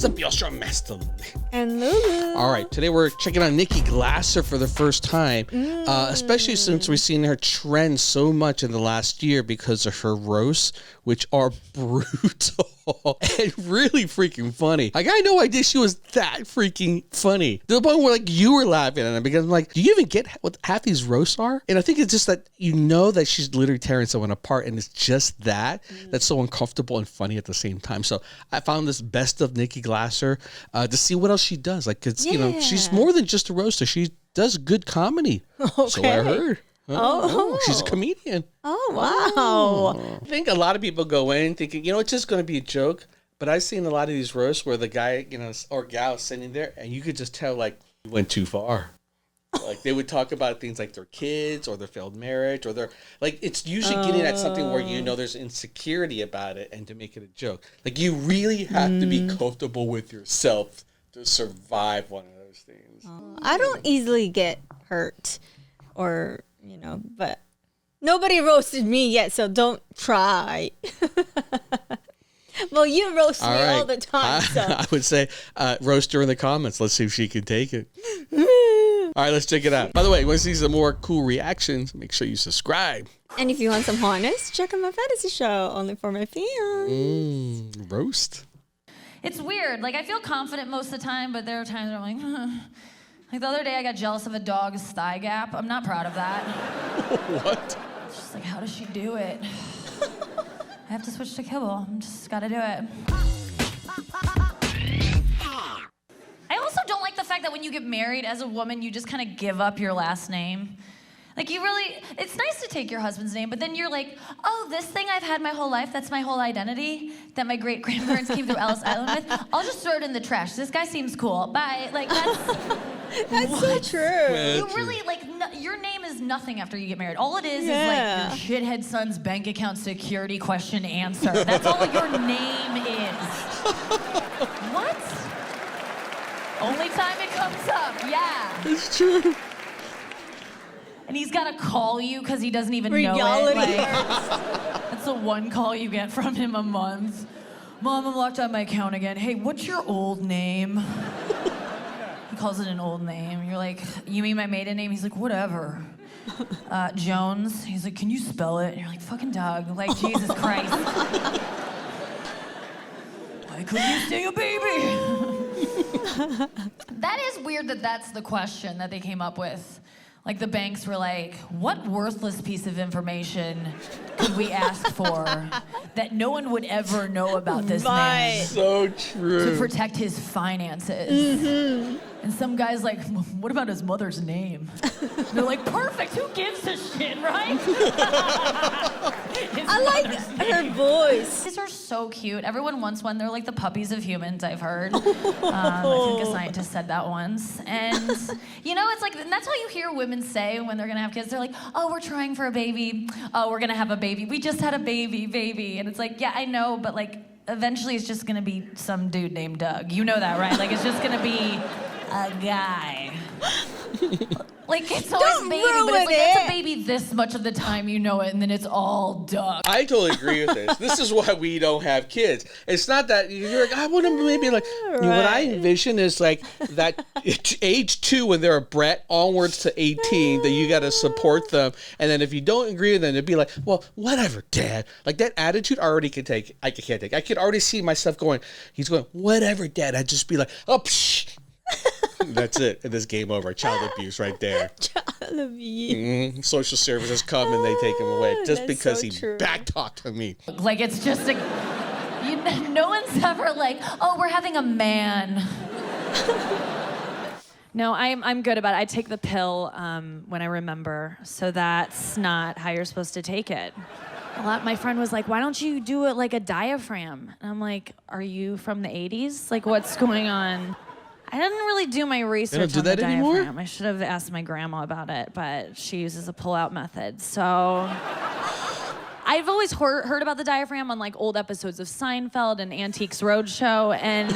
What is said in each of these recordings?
up, y'all? Show Master. And Lulu. All right, today we're checking out Nikki Glaser for the first time, especially since we've seen her trend so much in the last year because of her roasts, which are brutal and really freaking funny. Like, I had no idea she was that freaking funny. To the point where, like, you were laughing at it because I'm like, do you even get what half these roasts are? And I think it's just that you know that she's literally tearing someone apart, and it's just that's so uncomfortable and funny at the same time. So I found this best of Nikki Glaser to see what else she does. Like, cause you know, she's more than just a roaster. She does good comedy. Okay. So I heard. Oh, she's a comedian. Oh, wow. I think a lot of people go in thinking, you know, it's just going to be a joke. But I've seen a lot of these roasts where the guy, you know, or gal is sitting there and you could just tell, like, you went too far. Like, they would talk about things like their kids or their failed marriage or their, like, it's usually getting at something where, you know, there's insecurity about it and to make it a joke. Like, you really have to be comfortable with yourself to survive one of those things. I don't easily get hurt or, you know, but nobody roasted me yet, so don't try. Well, you roast me all the time, so. I would say roast her in the comments. Let's see if she can take it. All right, let's check it out. By the way, you want to see some more cool reactions? Make sure you subscribe. And if you want some hotness, check out my fantasy show, only for my fans. Roast. It's weird. Like, I feel confident most of the time, but there are times where I'm like, like the other day I got jealous of a dog's thigh gap. I'm not proud of that. What? It's just like, how does she do it? I have to switch to kibble. I'm just gotta do it. I also don't like the fact that when you get married as a woman, you just kind of give up your last name. Like, you really, it's nice to take your husband's name, but then you're like, oh, this thing I've had my whole life, that's my whole identity, that my great-grandparents came through Ellis Island with, I'll just throw it in the trash. This guy seems cool. Bye. Like, That's so true. You really, like, your name is nothing after you get married. All it is like your shithead son's bank account security question answer. That's all your name is. What? Only time it comes up, yeah. It's true. And he's got to call you because he doesn't even know it. Like, that's the one call you get from him a month. Mom, I'm locked out my account again. Hey, what's your old name? He calls it an old name. You're like, you mean my maiden name? He's like, whatever. Jones. He's like, can you spell it? And you're like, fucking Doug. Like, Jesus Christ. Why couldn't you stay a baby? That is weird that that's the question that they came up with. Like, the banks were like, what worthless piece of information could we ask for that no one would ever know about this man? So true. To protect his finances. And some guy's like, what about his mother's name? And they're like, perfect, who gives a shit, right? I like her voice. These are so cute. Everyone wants one. They're like the puppies of humans, I've heard. I think a scientist said that once. And, you know, it's like, and that's how you hear women say when they're gonna have kids. They're like, oh, we're trying for a baby. Oh, we're gonna have a baby. We just had a baby. And it's like, yeah, I know, but like, eventually it's just gonna be some dude named Doug. You know that, right? Like, it's just gonna be a guy. Like, it's always baby, but it's like, it's a baby this much of the time you know it, and then it's all Doug. I totally agree with this. This is why we don't have kids. It's not that you're like, I want to maybe like, you know, what I envision is like that age 2 when they're a brat onwards to 18 that you got to support them. And then if you don't agree with them, it'd be like, well, whatever, Dad. Like, that attitude I already can take. I can't take. I could already see myself going, he's going, whatever, Dad. I'd just be like, oh, psh. That's it. And this game over. Child abuse right there. Child abuse. Social services come and they take him away just because he backtalked to me. Like, it's just no one's ever like, oh, we're having a man. No, I'm good about it. I take the pill when I remember, so that's not how you're supposed to take it. My friend was like, why don't you do it like a diaphragm? And I'm like, are you from the 80s? Like, what's going on? I didn't really do my research on the diaphragm. Anymore? I should have asked my grandma about it, but she uses a pull-out method. So I've always heard about the diaphragm on like old episodes of Seinfeld and Antiques Roadshow, and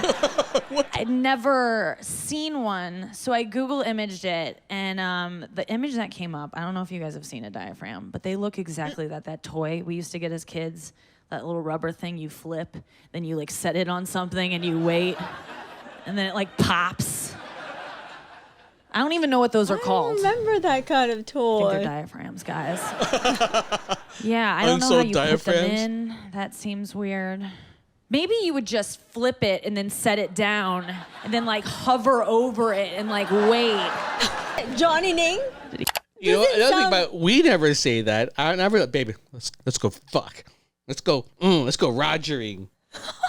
I'd never seen one. So I Google imaged it, and the image that came up, I don't know if you guys have seen a diaphragm, but they look exactly that toy we used to get as kids, that little rubber thing you flip, then you like set it on something and you wait. and then it like pops. I don't even know what those are called. I remember that kind of I think toy. they're diaphragms, guys. Yeah, I don't know how you put them in. That seems weird. Maybe you would just flip it and then set it down and then like hover over it and like wait. Johnny Ning? You know, another thing about we never say that. I never, baby. Let's go fuck. Let's go Rogering.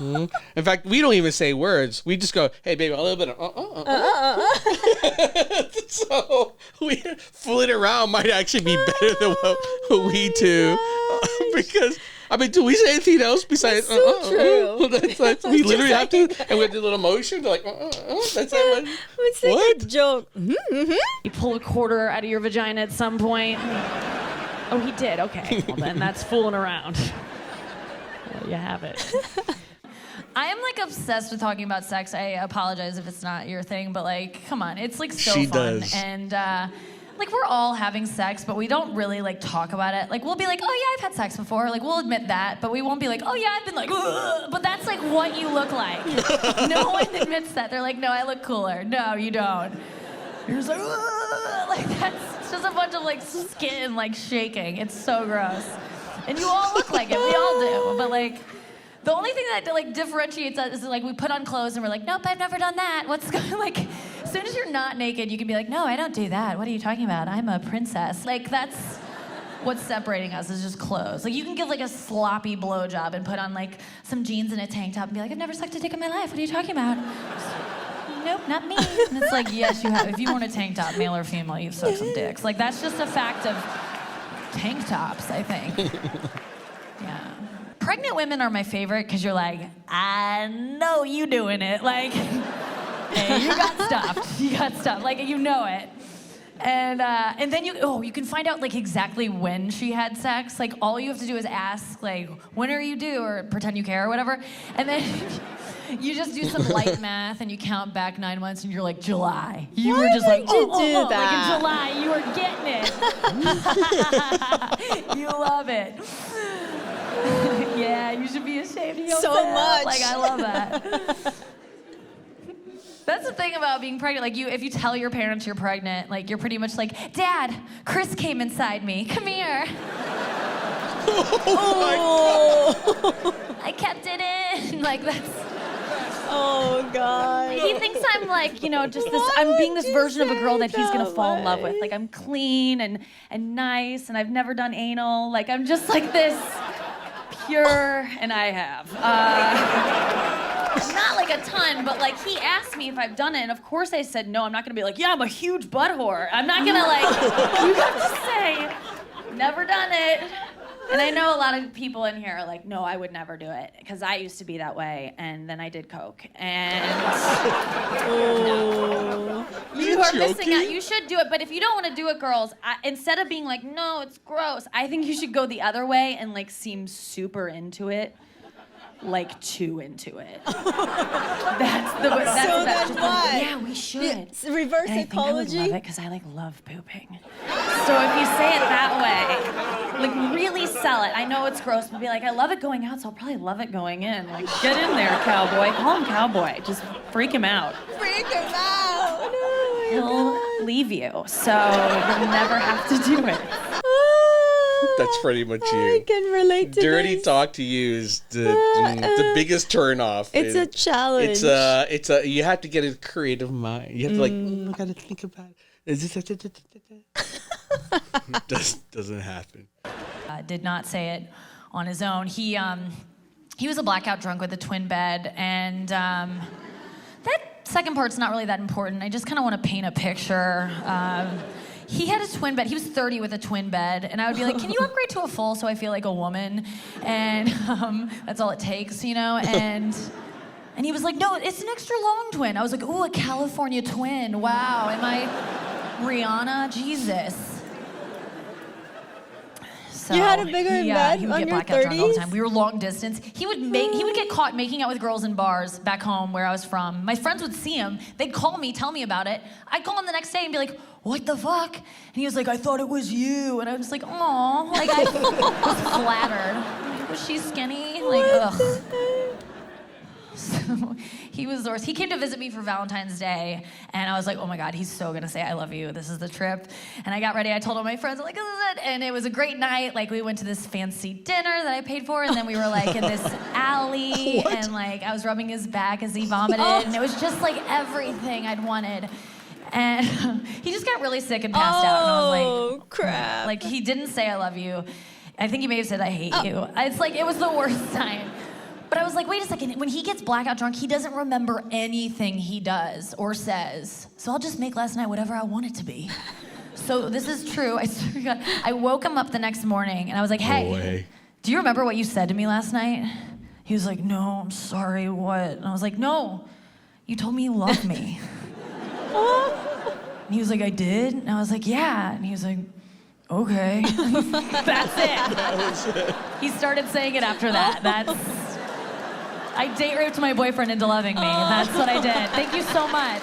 In fact, we don't even say words. We just go, hey, baby, a little bit of So fooling around might actually be better than what we do. Because, I mean, do we say anything else besides true. That's we literally have to, and we have the little motion, like, that's it. It's like What? a joke. You pull a quarter out of your vagina at some point. Oh, he did. Okay. Well, then that's fooling around. There you have it. I am like obsessed with talking about sex. I apologize if it's not your thing, but like, come on, it's like so She fun. does. And like we're all having sex, but we don't really like talk about it. Like we'll be like, oh yeah, I've had sex before. Like we'll admit that, but we won't be like, oh yeah, I've been like, ugh. But that's like what you look like. No one admits that. They're like, no, I look cooler. No, you don't. You're just like, ugh. Like that's just a bunch of like skin like shaking. It's so gross. And you all look like it. We all do. But like, the only thing that like differentiates us is like we put on clothes and we're like, nope, I've never done that. What's going like? As soon as you're not naked, you can be like, no, I don't do that. What are you talking about? I'm a princess. Like that's what's separating us is just clothes. Like you can give like a sloppy blowjob and put on like some jeans and a tank top and be like, I've never sucked a dick in my life. What are you talking about? Nope, not me. And it's like, yes, you have. If you want a tank top, male or female, you've sucked some dicks. Like that's just a fact of tank tops, I think. Yeah. Pregnant women are my favorite because you're like, I know you doing it. Like, hey, you got stuffed. You got stuffed. Like, you know it. And then you can find out like exactly when she had sex. Like, all you have to do is ask, like, when are you due, or pretend you care or whatever. And then you just do some light math and you count back 9 months and you're like, July. You were just like, do that? Like in July, you were getting it. You love it. Yeah, you should be ashamed of yourself. So much. Like, I love that. That's the thing about being pregnant. Like, if you tell your parents you're pregnant, like, you're pretty much like, Dad, Chris came inside me. Come here. Oh. I kept it in. Like, that's... Oh, God. He thinks I'm like, just this, I'm being this version of a girl that he's going to fall in love with. Like, I'm clean and nice, and I've never done anal. Like, I'm just like this pure, and I have. Not like a ton, but like he asked me if I've done it, and of course I said no. I'm not gonna be like, yeah, I'm a huge butt whore. I'm not gonna like, you have to say, never done it. And I know a lot of people in here are like, no, I would never do it, because I used to be that way, and then I did coke, and you are missing out. You should do it, but if you don't want to do it, girls, instead of being like, no, it's gross, I think you should go the other way and like seem super into it. Like too into it. That's the best. Why? Yeah, we should. It's reverse and psychology. I think I would love it because I like love pooping. So if you say it that way, like really sell it. I know it's gross, but be like, I love it going out, so I'll probably love it going in. Like, get in there, cowboy. Call him cowboy. Just freak him out. Freak him out. Oh, He'll leave you, so you'll never have to do it. That's pretty much you. I can relate to Dirty this. talk to you is the biggest turn off. It's a challenge. It's a you have to get a creative mind. You have to I gotta think about it. Doesn't happen. Did not say it on his own. He was a blackout drunk with a twin bed, and that second part's not really that important. I just kind of want to paint a picture. He had a twin bed. He was 30 with a twin bed, and I would be like, can you upgrade to a full so I feel like a woman? And that's all it takes, And he was like, no, it's an extra long twin. I was like, ooh, a California twin. Wow, am I Rihanna? Jesus. So, You had a bigger bed he would on get your blackout drunk all the 30s? time. We were long distance. He would get caught making out with girls in bars back home where I was from. My friends would see him. They'd call me, tell me about it. I'd call him the next day and be like, what the fuck? And he was like, I thought it was you. And I was like, aw. Like, I was flattered. Was she skinny? Like, ugh. So he was the worst. He came to visit me for Valentine's Day, and I was like, oh my God, he's so gonna say I love you. This is the trip. And I got ready. I told all my friends, I'm like, this is it. And it was a great night. Like, we went to this fancy dinner that I paid for, and then we were like in this alley, and like I was rubbing his back as he vomited, and it was just like everything I'd wanted. And he just got really sick and passed out. And I was like, Oh, crap. like, he didn't say I love you. I think he may have said I hate you. It's like, it was the worst time. But I was like, wait a second. When he gets blackout drunk, he doesn't remember anything he does or says. So I'll just make last night whatever I want it to be. So this is true. I swear to God. I woke him up the next morning, and I was like, hey, do you remember what you said to me last night? He was like, no, I'm sorry, what? And I was like, no, you told me you loved me. And he was like, I did? And I was like, yeah. And he was like, okay. That's it. That was it. He started saying it after that. I date raped my boyfriend into loving me. That's what I did. Thank you so much.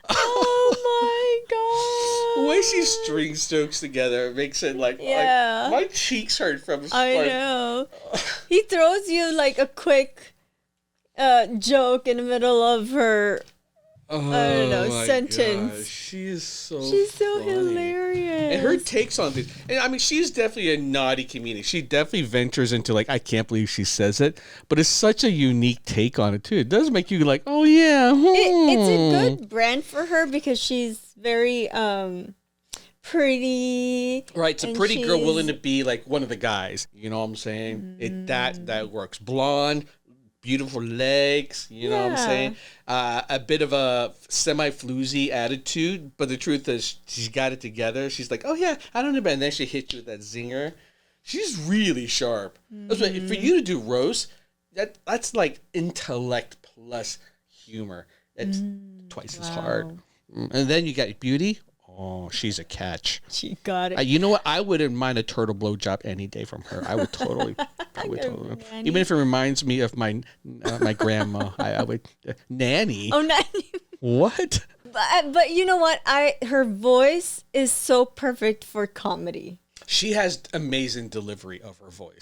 Oh my God. The way she string strokes together makes it like, Yeah. my cheeks hurt from I know. He throws you like a quick joke in the middle of her, I don't know, my sentence. gosh, she is so She's so funny. hilarious. And her takes on things. And I mean, she's definitely a naughty comedian. She definitely ventures into like, I can't believe she says it. But it's such a unique take on it too. It does make you like, oh yeah. It's a good brand for her because she's very pretty. Right, it's a and pretty girl she's- willing to be like one of the guys. You know what I'm saying? That works. Blonde, beautiful legs. You know what I'm Yeah. saying? A bit of a semi-floozy attitude, but the truth is she's got it together. She's like, oh yeah, I don't know, and then she hits you with that zinger. She's really sharp. That's why, for you to do roast, that's like intellect plus humor. It's twice as hard. And then you got beauty. Oh, she's a catch. She got it. You know what? I wouldn't mind a turtle blowjob any day from her. I would totally. Nanny. Even if it reminds me of my grandma, I would. Nanny? Oh, no. What? But you know what? Her voice is so perfect for comedy. She has amazing delivery of her voice.